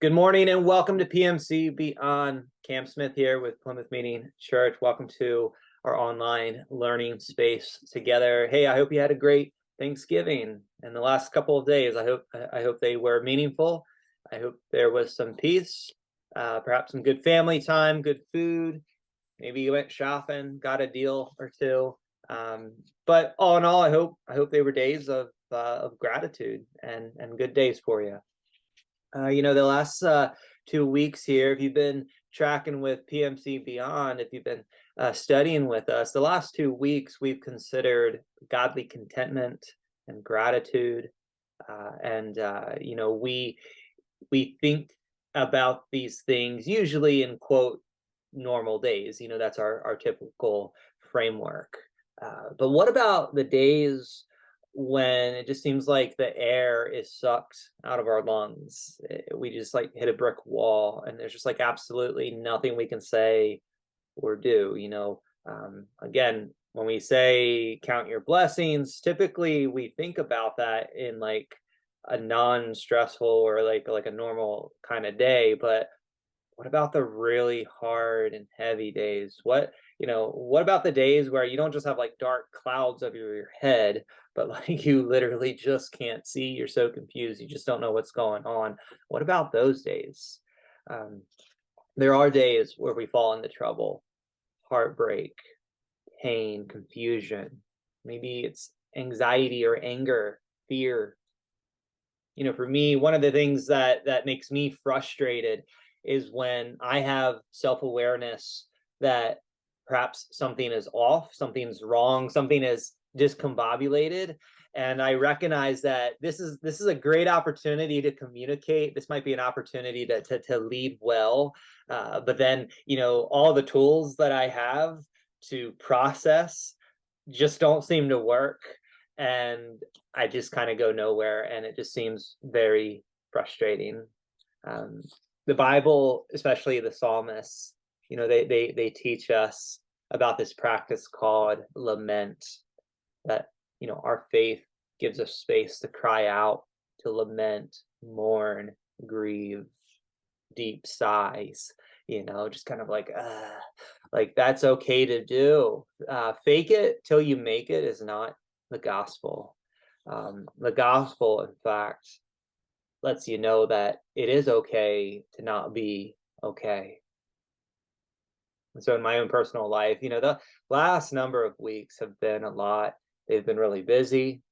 Good morning and welcome to PMC Beyond. Cam Smith here with Plymouth Meeting Church. Welcome to our online learning space together. Hey, I hope you had a great Thanksgiving and the last couple of days. I hope they were meaningful. I hope there was some peace, perhaps some good family time, good food. Maybe you went shopping, got a deal or two. But all in all, I hope they were days of gratitude and good days for you. The last 2 weeks here, if you've been tracking with PMC Beyond, if you've been studying with us, the last 2 weeks we've considered godly contentment and gratitude, we think about these things usually in quote normal days. That's our typical framework. But what about the days when it just seems like the air is sucked out of our lungs? We just like hit a brick wall and there's just like absolutely nothing we can say or do. Again, when we say count your blessings, typically we think about that in like a non-stressful or like a normal kind of day. But what about the really hard and heavy days? What about the days where you don't just have like dark clouds over your head, but like you literally just can't see? You're so confused. You just don't know what's going on. What about those days? Um, there are days where we fall into trouble, heartbreak, pain, confusion. Maybe it's anxiety or anger, fear. For me, one of the things that makes me frustrated is when I have self-awareness that perhaps something is off, something's wrong, something is discombobulated, and I recognize that this is a great opportunity to communicate. This might be an opportunity to lead well, but then all the tools that I have to process just don't seem to work, and I just kind of go nowhere, and it just seems very frustrating. The Bible, especially the psalmists, they teach us about this practice called lament, that our faith gives us space to cry out, to lament, mourn, grieve, deep sighs, just kind of like that's okay to do. Fake it till you make it is not the gospel. The gospel, in fact, lets you know that it is okay to not be okay. And so in my own personal life, the last number of weeks have been a lot. They've been really busy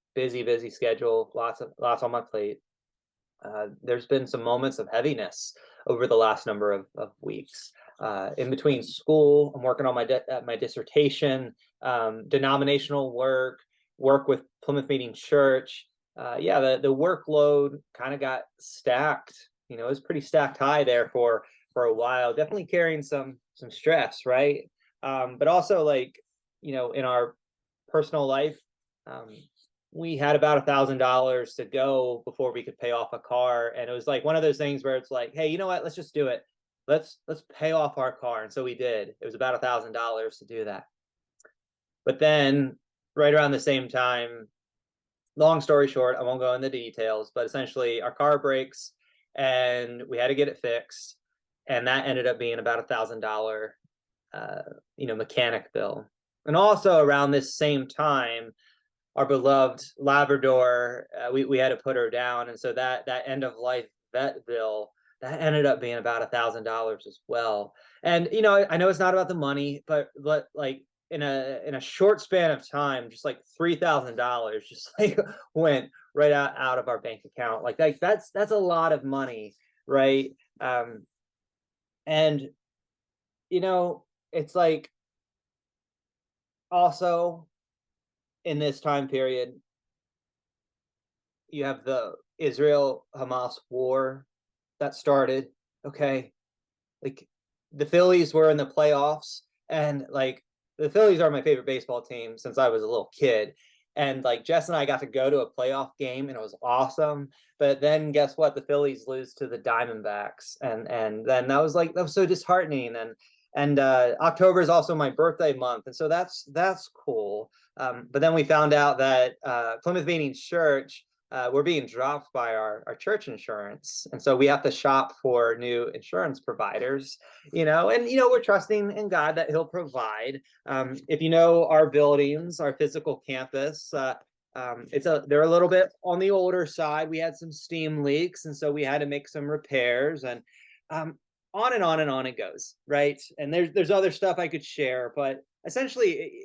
schedule, lots on my plate. There's been some moments of heaviness over the last number of weeks. In between school, I'm working on my dissertation, denominational work with Plymouth Meeting Church. The workload kind of got stacked. It was pretty stacked high there for a while. Definitely carrying some stress, right? But also in our personal life, we had about $1,000 to go before we could pay off a car, and it was like one of those things where it's like, hey, you know what? Let's just do it. Let's pay off our car, and so we did. It was about $1,000 to do that. But then, right around the same time, long story short, I won't go into details, but essentially, our car breaks, and we had to get it fixed, and that ended up being about $1,000, mechanic bill. And also around this same time, our beloved Labrador, we had to put her down, and so that end of life vet bill that ended up being about $1,000 as well. And I know it's not about the money, but like in a short span of time, just like $3,000 just like went right out of our bank account. Like that's a lot of money, right? And it's like also in this time period, you have the Israel-Hamas war that started. Okay, like the Phillies were in the playoffs, and like the Phillies are my favorite baseball team since I was a little kid. And like Jess and I got to go to a playoff game, and it was awesome. But then guess what? The Phillies lose to the Diamondbacks, and then that was so disheartening. And October is also my birthday month, and so that's cool. But then we found out that Plymouth Meeting Church we're being dropped by our church insurance, and so we have to shop for new insurance providers. And we're trusting in God that He'll provide. If you know our buildings, our physical campus, they're a little bit on the older side. We had some steam leaks, and so we had to make some repairs, and on and on and on it goes, right? And there's other stuff I could share, but essentially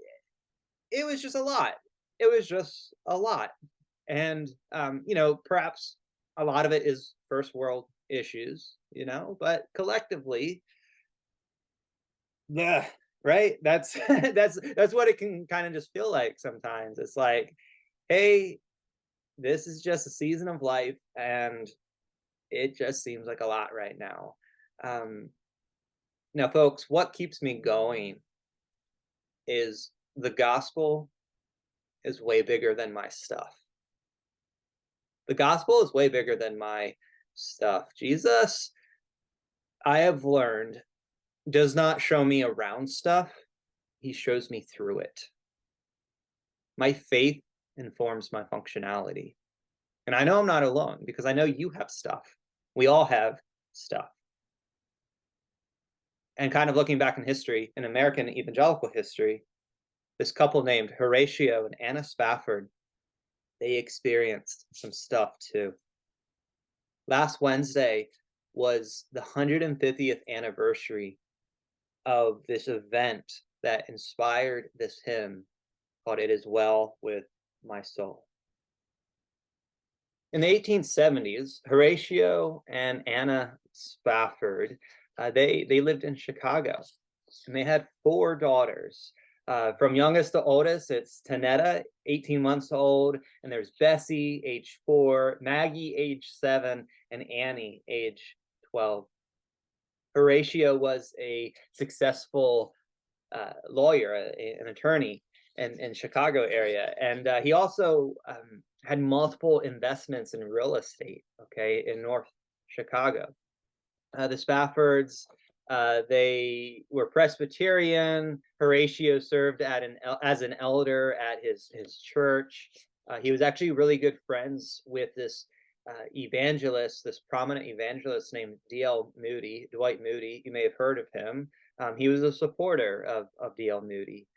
it was just a lot. It was just a lot. And perhaps a lot of it is first world issues, but collectively, yeah, right? That's that's what it can kind of just feel like sometimes. It's like, hey, this is just a season of life, and it just seems like a lot right now. Um, Now, folks, what keeps me going is the gospel is way bigger than my stuff. The gospel is way bigger than my stuff. Jesus, I have learned, does not show me around stuff, He shows me through it. My faith informs my functionality. And I know I'm not alone because I know you have stuff. We all have stuff. And kind of looking back in history, in American evangelical history, this couple named Horatio and Anna Spafford, they experienced some stuff too. Last Wednesday was the 150th anniversary of this event that inspired this hymn called It Is Well With My Soul. In the 1870s, Horatio and Anna Spafford, they lived in Chicago, and they had four daughters. From youngest to oldest, it's Tanetta, 18 months old, and there's Bessie, age 4, Maggie, age 7, and Annie, age 12. Horatio was a successful lawyer, an attorney in Chicago area, and he also had multiple investments in real estate. Okay, in North Chicago. The Spaffords, they were Presbyterian. Horatio served as an elder at his church. He was actually really good friends with this evangelist, this prominent evangelist named D.L. Moody, Dwight Moody. You may have heard of him. He was a supporter of D.L. Moody.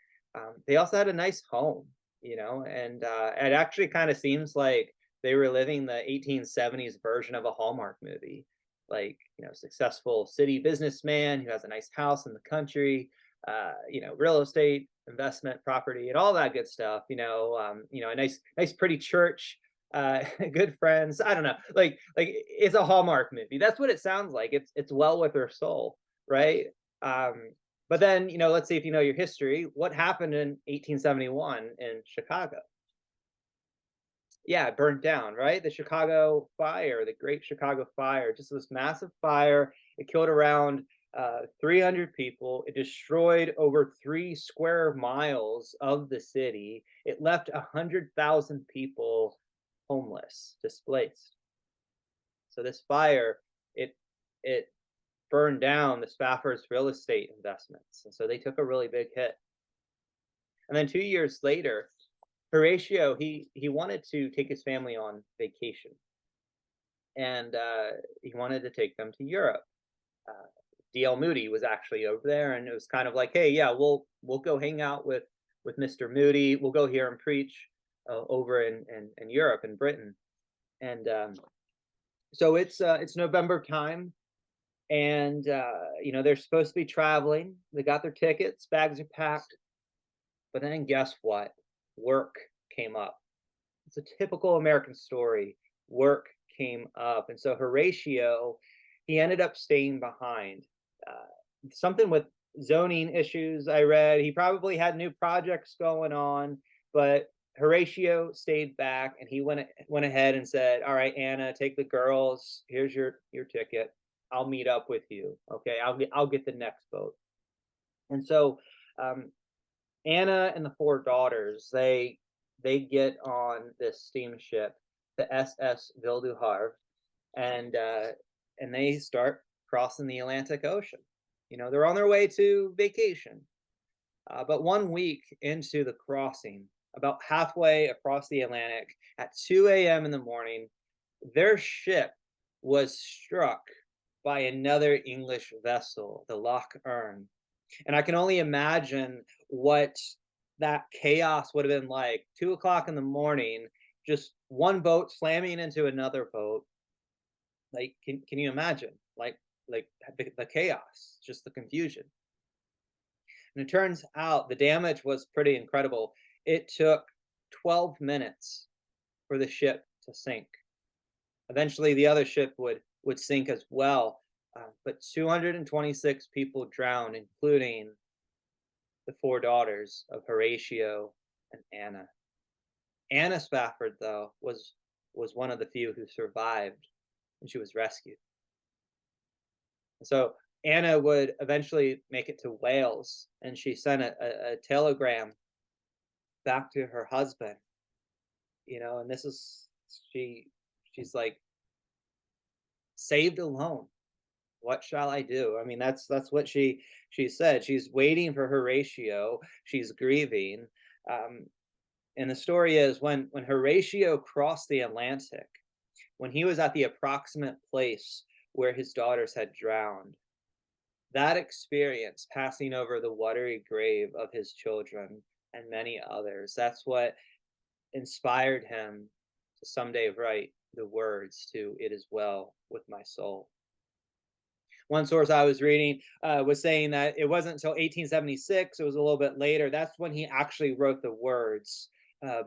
They also had a nice home, and it actually kind of seems like they were living the 1870s version of a Hallmark movie. Like, successful city businessman who has a nice house in the country, real estate, investment, property, and all that good stuff. A nice, pretty church, good friends. I don't know, like it's a Hallmark movie. That's what it sounds like. It's well with her soul, right? But then, let's see if you know your history. What happened in 1871 in Chicago? Yeah, it burned down, right? The Chicago fire, the Great Chicago Fire, just this massive fire. It killed around 300 people. It destroyed over 3 square miles of the city. It left 100,000 people homeless, displaced. So this fire, it burned down the Spafford's real estate investments, and so they took a really big hit. And then 2 years later, Horatio, he wanted to take his family on vacation, and he wanted to take them to Europe. Uh, D.L. Moody was actually over there, and it was kind of like, hey, yeah, we'll go hang out with Mr. Moody. We'll go hear him preach over in Europe, in Britain, and so it's November time, and they're supposed to be traveling. They got their tickets, bags are packed, but then guess what? Work came up. It's a typical American story. Work came up. And so Horatio, he ended up staying behind. Something with zoning issues, I read. He probably had new projects going on, but Horatio stayed back, and he went ahead and said, all right, Anna, take the girls. Here's your ticket. I'll meet up with you. Okay, I'll get the next boat. And so Anna and the four daughters, they get on this steamship, the SS Ville du Havre, and they start crossing the Atlantic Ocean. They're on their way to vacation. But one week into the crossing, about halfway across the Atlantic at 2 a.m. in the morning, their ship was struck by another English vessel, the Loch Earn. And I can only imagine what that chaos would have been like. 2 o'clock in the morning, just one boat slamming into another boat. Like, can you imagine? Like the chaos, just the confusion. And it turns out the damage was pretty incredible. It took 12 minutes for the ship to sink. Eventually, the other ship would sink as well, but 226 people drowned, including the four daughters of Horatio and Anna. Anna Spafford, though, was one of the few who survived, and she was rescued. So Anna would eventually make it to Wales, and she sent a telegram back to her husband. And this is she's like, saved alone. What shall I do? I mean, that's what she said. She's waiting for Horatio. She's grieving. Um, and the story is when Horatio crossed the Atlantic, when he was at the approximate place where his daughters had drowned, that experience, passing over the watery grave of his children and many others, that's what inspired him to someday write the words to "It Is Well with My Soul." One source I was reading was saying that it wasn't until 1876, it was a little bit later, that's when he actually wrote the words.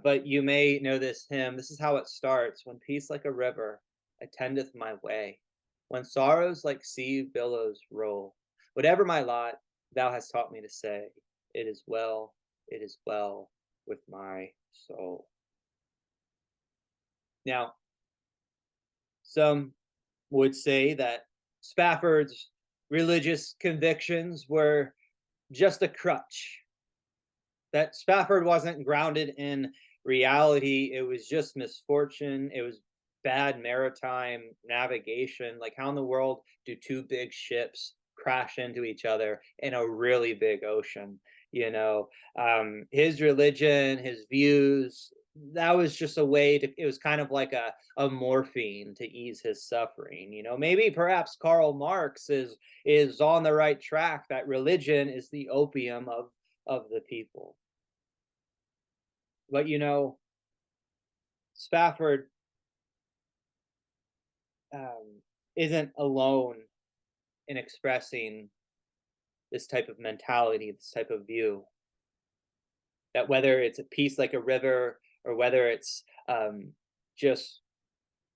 But you may know this hymn. This is how it starts: when peace like a river attendeth my way, when sorrows like sea billows roll, whatever my lot, thou hast taught me to say, it is well with my soul. Now, some would say that Spafford's religious convictions were just a crutch, that Spafford wasn't grounded in reality. It was just misfortune. It was bad maritime navigation. Like, how in the world do two big ships crash into each other in a really big ocean? His religion, his views, that was just a way to, it was kind of like a morphine to ease his suffering. Maybe perhaps Karl Marx is on the right track, that religion is the opium of the people. But Spafford isn't alone in expressing this type of mentality, this type of view. That whether it's a peace like a river, or whether it's just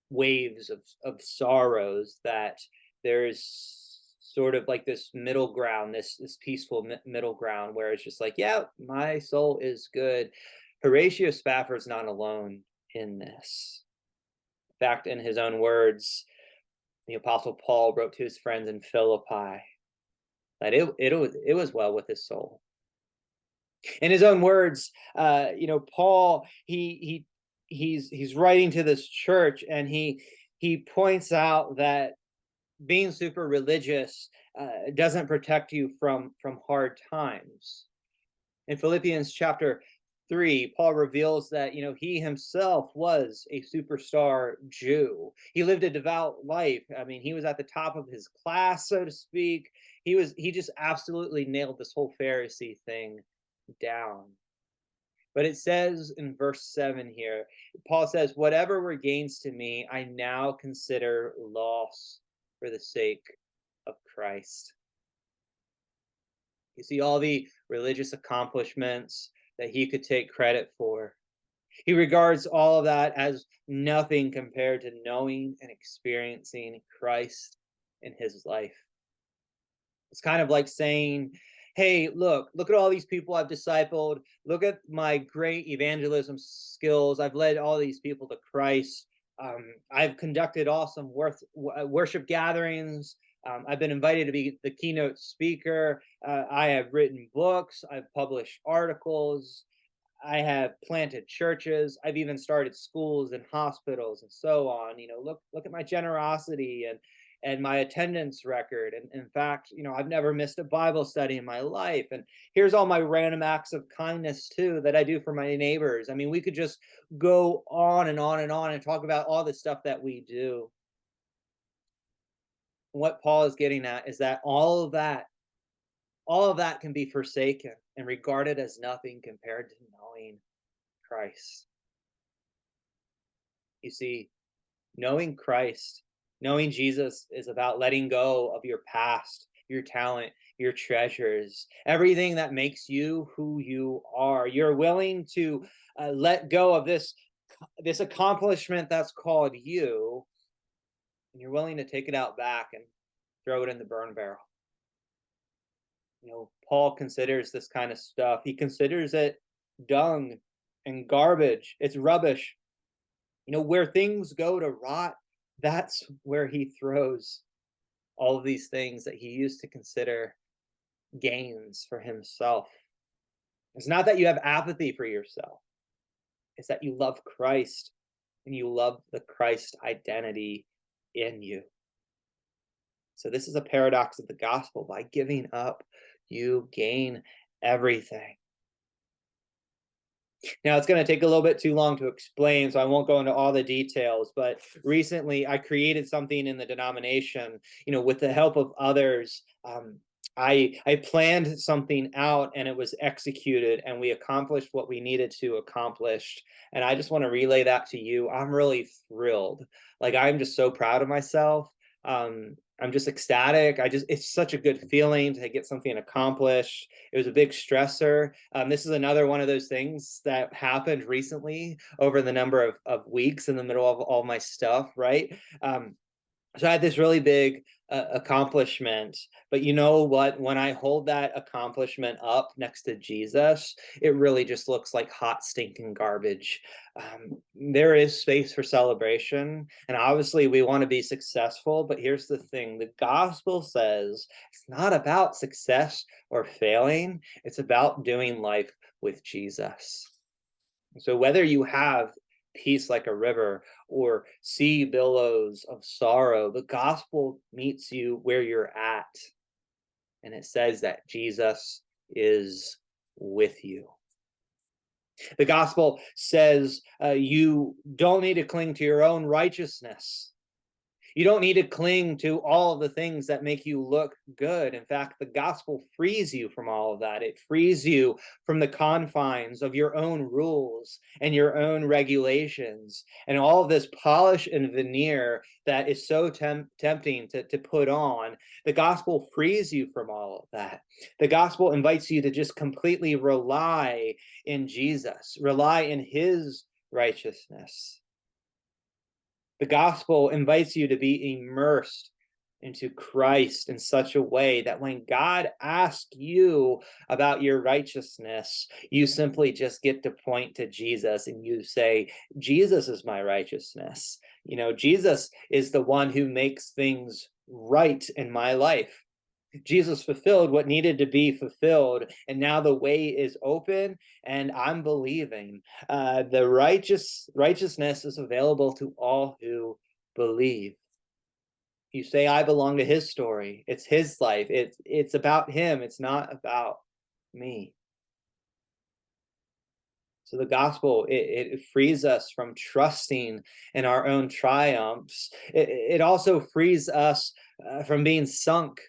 waves of sorrows, that there's sort of like this middle ground, this peaceful middle ground, where it's just like, yeah, my soul is good. Horatio Spafford's not alone in this. In fact, in his own words, the Apostle Paul wrote to his friends in Philippi that it was well with his soul. In his own words, Paul, he's writing to this church, and he points out that being super religious doesn't protect you from hard times. In Philippians chapter 3, Paul reveals that he himself was a superstar Jew. He lived a devout life. I mean, he was at the top of his class, so to speak. He just absolutely nailed this whole Pharisee thing down. But it says in verse 7 here, Paul says, whatever were gains to me, I now consider loss for the sake of Christ. You see, all the religious accomplishments that he could take credit for, he regards all of that as nothing compared to knowing and experiencing Christ in his life. It's kind of like saying, hey, look at all these people I've discipled. Look at my great evangelism skills. I've led all these people to Christ. I've conducted awesome worship gatherings. I've been invited to be the keynote speaker. I have written books. I've published articles. I have planted churches. I've even started schools and hospitals and so on. Look at my generosity and my attendance record. And in fact, I've never missed a Bible study in my life. And here's all my random acts of kindness too that I do for my neighbors. I mean, we could just go on and on and on and talk about all the stuff that we do. What Paul is getting at is that all of that can be forsaken and regarded as nothing compared to knowing Christ. You see, knowing Christ, knowing Jesus is about letting go of your past, your talent, your treasures, everything that makes you who you are. You're willing to let go of this accomplishment that's called you, and you're willing to take it out back and throw it in the burn barrel. Paul considers this kind of stuff. He considers it dung and garbage. It's rubbish. Where things go to rot, that's where he throws all of these things that he used to consider gains for himself. It's not that you have apathy for yourself. It's that you love Christ and you love the Christ identity in you. So this is a paradox of the gospel. By giving up, you gain everything. Now, it's going to take a little bit too long to explain, so I won't go into all the details, but recently I created something in the denomination, with the help of others. I planned something out and it was executed and we accomplished what we needed to accomplish. And I just want to relay that to you. I'm really thrilled. Like, I'm just so proud of myself. I'm just ecstatic. It's such a good feeling to get something accomplished. It was a big stressor. This is another one of those things that happened recently over the number of weeks in the middle of all my stuff, right? So I had this really big accomplishment, but you know what? When I hold that accomplishment up next to Jesus, it really just looks like hot, stinking garbage. There is space for celebration, and obviously we want to be successful, but here's the thing. The gospel says it's not about success or failing. It's about doing life with Jesus. So whether you have peace like a river or sea billows of sorrow, the gospel meets you where you're at. And it says that Jesus is with you. The gospel says you don't need to cling to your own righteousness. You don't need to cling to all of the things that make you look good. In fact, the gospel frees you from all of that. It frees you from the confines of your own rules and your own regulations and all of this polish and veneer that is so tempting to put on. The gospel frees you from all of that. The gospel invites you to just completely rely in Jesus, rely in his righteousness. The gospel invites you to be immersed into Christ in such a way that when God asks you about your righteousness, you simply just get to point to Jesus and you say, Jesus is my righteousness. Jesus is the one who makes things right in my life. Jesus fulfilled what needed to be fulfilled, and now the way is open, and I'm believing. The righteousness is available to all who believe. You say, I belong to his story. It's his life. It's about him. It's not about me. So the gospel, it frees us from trusting in our own triumphs. It also frees us from being sunk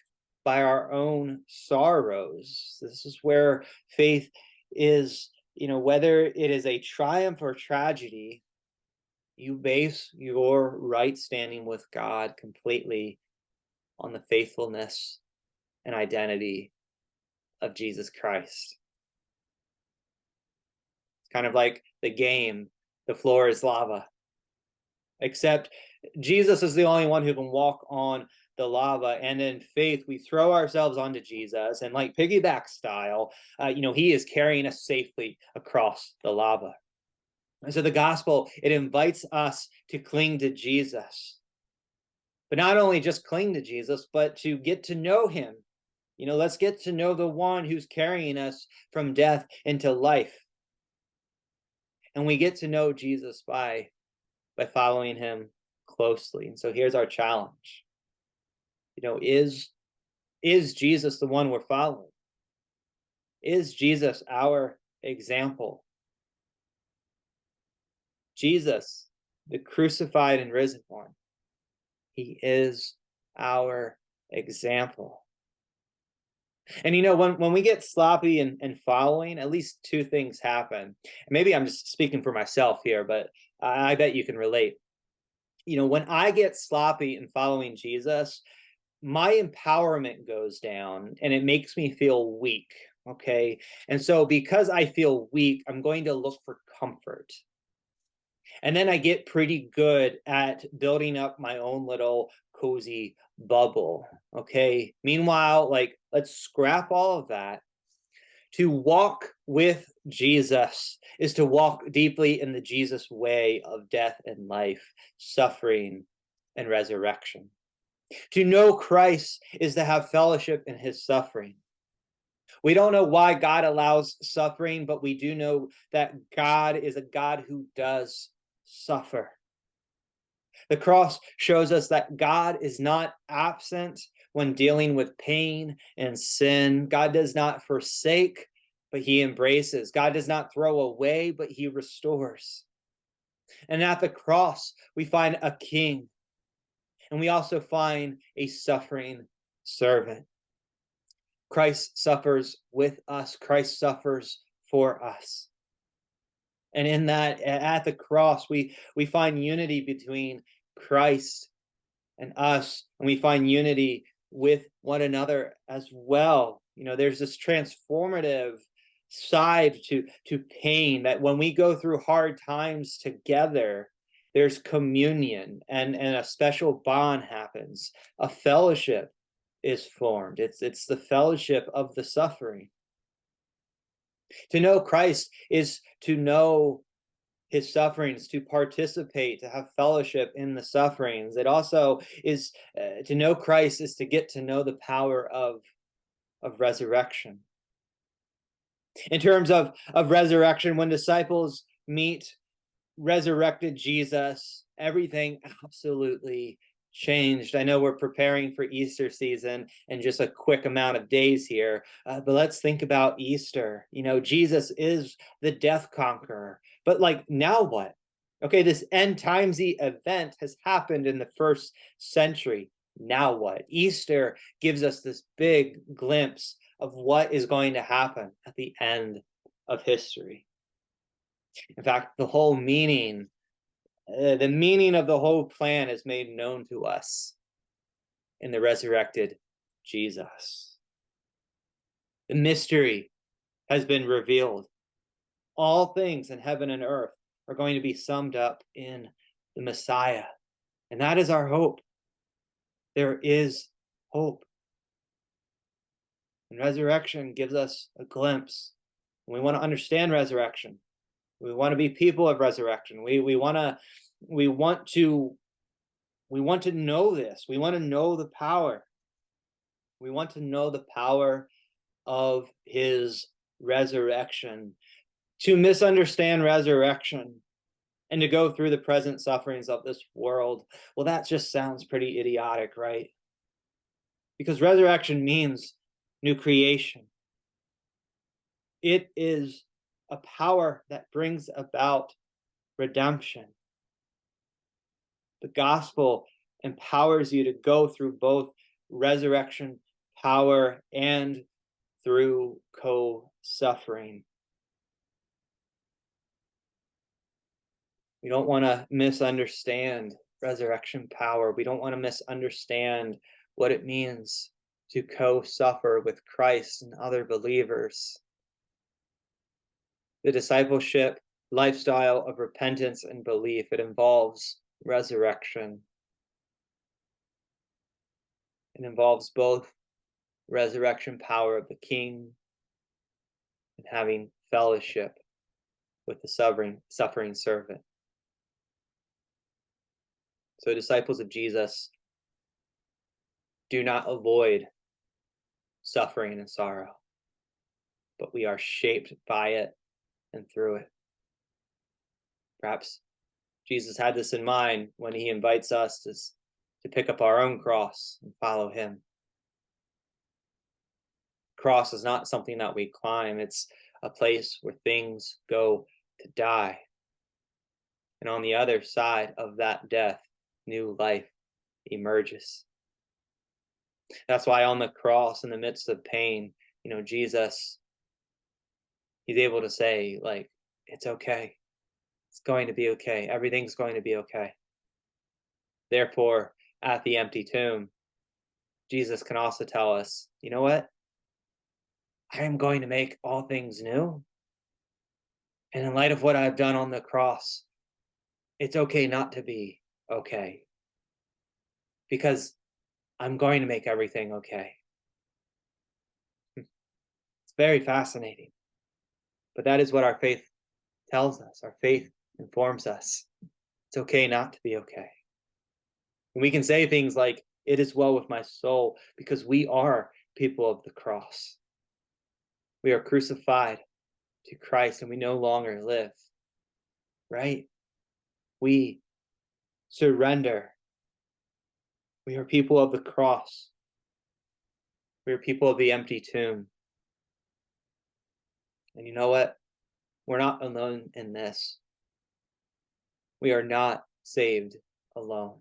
by our own sorrows. This is where faith is, whether it is a triumph or tragedy, you base your right standing with God completely on the faithfulness and identity of Jesus Christ. It's kind of like the game, the floor is lava. Except Jesus is the only one who can walk on the lava, and in faith we throw ourselves onto Jesus, and like piggyback style, he is carrying us safely across the lava. And so the gospel, it invites us to cling to Jesus, but not only just cling to Jesus, but to get to know him. Let's get to know the one who's carrying us from death into life, and we get to know Jesus by following him closely. And so here's our challenge. Is Jesus the one we're following? Is Jesus our example? Jesus, the crucified and risen one, he is our example. And when we get sloppy and following, at least two things happen. Maybe I'm just speaking for myself here, but I bet you can relate. When I get sloppy in following Jesus, my empowerment goes down and it makes me feel weak. Okay. And so because I feel weak, I'm going to look for comfort. And then I get pretty good at building up my own little cozy bubble. Okay. Meanwhile, let's scrap all of that. To walk with Jesus is to walk deeply in the Jesus way of death and life, suffering and resurrection. To know Christ is to have fellowship in his suffering. We don't know why God allows suffering, but we do know that God is a God who does suffer. The cross shows us that God is not absent when dealing with pain and sin. God does not forsake, but he embraces. God does not throw away, but he restores. And at the cross, we find a king, and we also find a suffering servant. Christ suffers with us. Christ suffers for us. And in that, at the cross, we find unity between Christ and us, and we find unity with one another as well. There's this transformative side to pain, that when we go through hard times together, there's communion, and a special bond happens. A fellowship is formed. It's the fellowship of the suffering. To know Christ is to know his sufferings, to participate, to have fellowship in the sufferings. It also is to know Christ is to get to know the power of resurrection. In terms of resurrection, when disciples meet resurrected Jesus, everything absolutely changed. I know we're preparing for Easter season in just a quick amount of days here, but let's think about Easter. Jesus is the death conqueror, but now what? Okay, this end timesy event has happened in the first century. Now what? Easter gives us this big glimpse of what is going to happen at the end of history. In fact, the meaning of the whole plan is made known to us in the resurrected Jesus. The mystery has been revealed. All things in heaven and earth are going to be summed up in the Messiah. And that is our hope. There is hope. And resurrection gives us a glimpse. We want to understand resurrection. We want to be people of resurrection. We want to know this. We want to know the power. We want to know the power of his resurrection. To misunderstand resurrection and to go through the present sufferings of this world, well, that just sounds pretty idiotic, right? Because resurrection means new creation. It is a power that brings about redemption. The gospel empowers you to go through both resurrection power and through co-suffering. We don't want to misunderstand resurrection power. We don't want to misunderstand what it means to co-suffer with Christ and other believers. The discipleship lifestyle of repentance and belief, it involves resurrection. It involves both resurrection power of the King and having fellowship with the suffering servant. So disciples of Jesus do not avoid suffering and sorrow, but we are shaped by it and through it. Perhaps Jesus had this in mind when he invites us to pick up our own cross and follow him. Cross is not something that we climb, it's a place where things go to die. And on the other side of that death, new life emerges. That's why on the cross, in the midst of pain, Jesus, he's able to say, like, it's okay. It's going to be okay. Everything's going to be okay. Therefore, at the empty tomb, Jesus can also tell us, you know what? I am going to make all things new. And in light of what I've done on the cross, it's okay not to be okay because I'm going to make everything okay. It's very fascinating. But that is what our faith tells us. Our faith informs us. It's okay not to be okay. And we can say things like, it is well with my soul, because we are people of the cross. We are crucified to Christ and we no longer live, right? We surrender. We are people of the cross. We are people of the empty tomb. And you know what? We're not alone in this. We are not saved alone.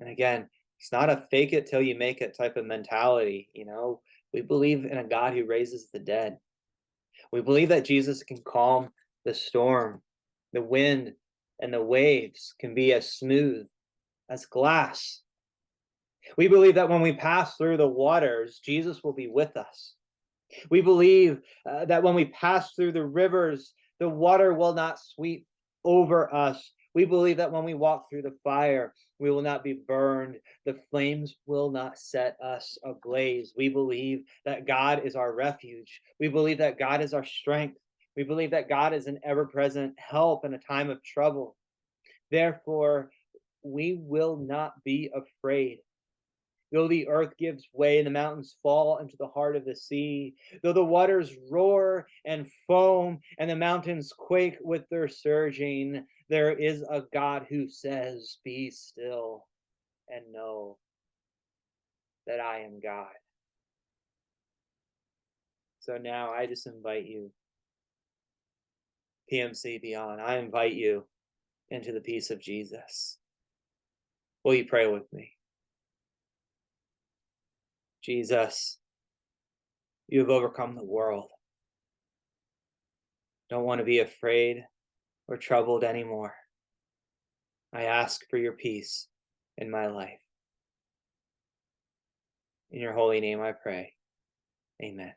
And again, it's not a fake it till you make it type of mentality. We believe in a God who raises the dead. We believe that Jesus can calm the storm, the wind, and the waves can be as smooth as glass. We believe that when we pass through the waters, Jesus will be with us. We believe that when we pass through the rivers, the water will not sweep over us. We believe that when we walk through the fire, we will not be burned. The flames will not set us ablaze. We believe that God is our refuge. We believe that God is our strength. We believe that God is an ever-present help in a time of trouble. Therefore, we will not be afraid. Though the earth gives way and the mountains fall into the heart of the sea, though the waters roar and foam and the mountains quake with their surging, there is a God who says, be still and know that I am God. So now I just invite you, PMC Beyond, I invite you into the peace of Jesus. Will you pray with me? Jesus, you have overcome the world. Don't want to be afraid or troubled anymore. I ask for your peace in my life. In your holy name I pray. Amen.